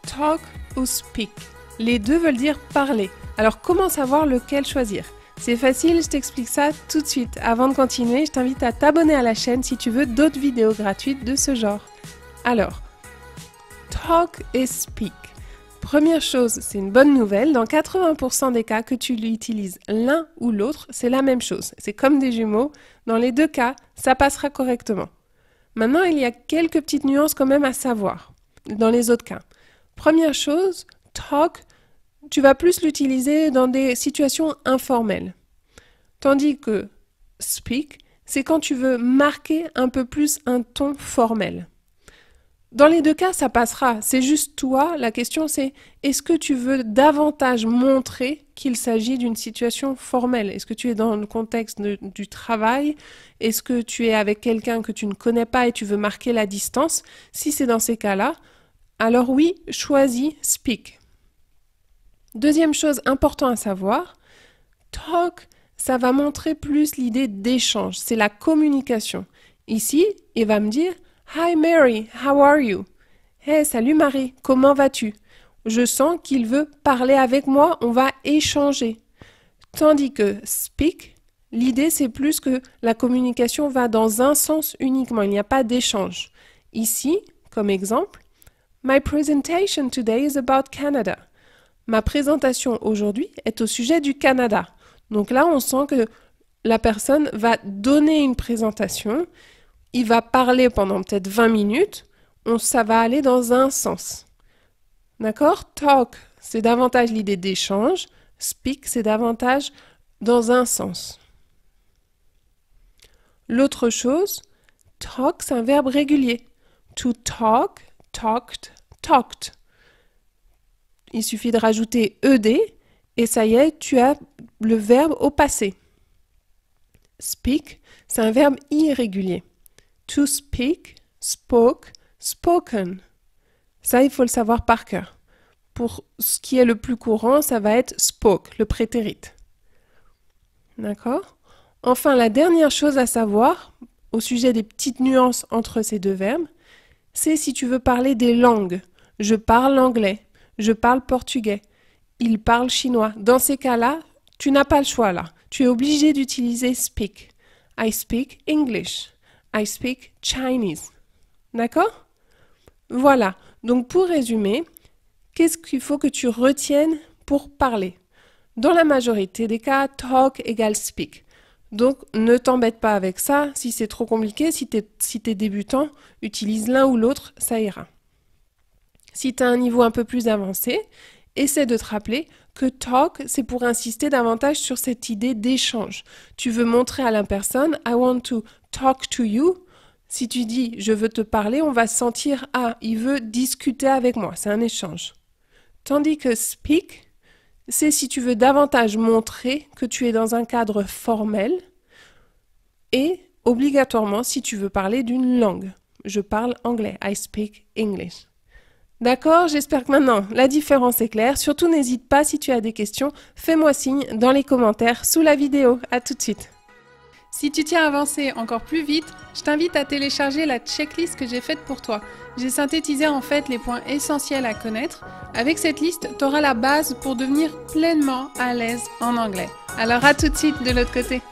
Talk ou speak. Les deux veulent dire parler. Alors comment savoir lequel choisir? C'est facile, je t'explique ça tout de suite. Avant de continuer, je t'invite à t'abonner à la chaîne si tu veux d'autres vidéos gratuites de ce genre. Alors, talk et speak. Première chose, c'est une bonne nouvelle. Dans 80% des cas que tu l'utilises l'un ou l'autre, c'est la même chose. C'est comme des jumeaux. Dans les deux cas, ça passera correctement. Maintenant, il y a quelques petites nuances quand même à savoir dans les autres cas. Première chose, talk, tu vas plus l'utiliser dans des situations informelles. Tandis que speak, c'est quand tu veux marquer un peu plus un ton formel. Dans les deux cas, ça passera. C'est juste toi. La question, c'est est-ce que tu veux davantage montrer qu'il s'agit d'une situation formelle? Est-ce que tu es dans le contexte du travail? Est-ce que tu es avec quelqu'un que tu ne connais pas et tu veux marquer la distance? Si c'est dans ces cas-là, alors oui, choisis speak. Deuxième chose importante à savoir, talk, ça va montrer plus l'idée d'échange. C'est la communication. Ici, il va me dire Hi Mary, how are you? Hey, salut Marie, comment vas-tu? Je sens qu'il veut parler avec moi, on va échanger. Tandis que speak, l'idée c'est plus que la communication va dans un sens uniquement, il n'y a pas d'échange. Ici, comme exemple, My presentation today is about Canada. Ma présentation aujourd'hui est au sujet du Canada. Donc là, on sent que la personne va donner une présentation. Il va parler pendant peut-être 20 minutes, ça va aller dans un sens. D'accord? Talk, c'est davantage l'idée d'échange. Speak, c'est davantage dans un sens. L'autre chose, talk, c'est un verbe régulier. To talk, talked, talked. Il suffit de rajouter ed et ça y est, tu as le verbe au passé. Speak, c'est un verbe irrégulier. To speak, spoke, spoken. Ça, il faut le savoir par cœur. Pour ce qui est le plus courant, ça va être spoke, le prétérit. D'accord? Enfin, la dernière chose à savoir, au sujet des petites nuances entre ces deux verbes, c'est si tu veux parler des langues. Je parle anglais, je parle portugais, il parle chinois. Dans ces cas-là, tu n'as pas le choix là. Tu es obligé d'utiliser speak. I speak English. I speak Chinese. D'accord? Voilà. Donc pour résumer, qu'est-ce qu'il faut que tu retiennes pour parler? Dans la majorité des cas, talk égale speak. Donc ne t'embête pas avec ça. Si c'est trop compliqué, si t'es débutant, utilise l'un ou l'autre, ça ira. Si tu as un niveau un peu plus avancé, essaie de te rappeler que talk, c'est pour insister davantage sur cette idée d'échange. Tu veux montrer à la personne « I want to talk to you ». Si tu dis « je veux te parler », on va sentir « ah, il veut discuter avec moi ». C'est un échange. Tandis que « speak », c'est si tu veux davantage montrer que tu es dans un cadre formel et obligatoirement si tu veux parler d'une langue. Je parle anglais. I speak English. D'accord, j'espère que maintenant la différence est claire. Surtout n'hésite pas si tu as des questions, fais-moi signe dans les commentaires sous la vidéo. À tout de suite. Si tu tiens à avancer encore plus vite, je t'invite à télécharger la checklist que j'ai faite pour toi. J'ai synthétisé en fait les points essentiels à connaître. Avec cette liste, tu auras la base pour devenir pleinement à l'aise en anglais. Alors à tout de suite de l'autre côté.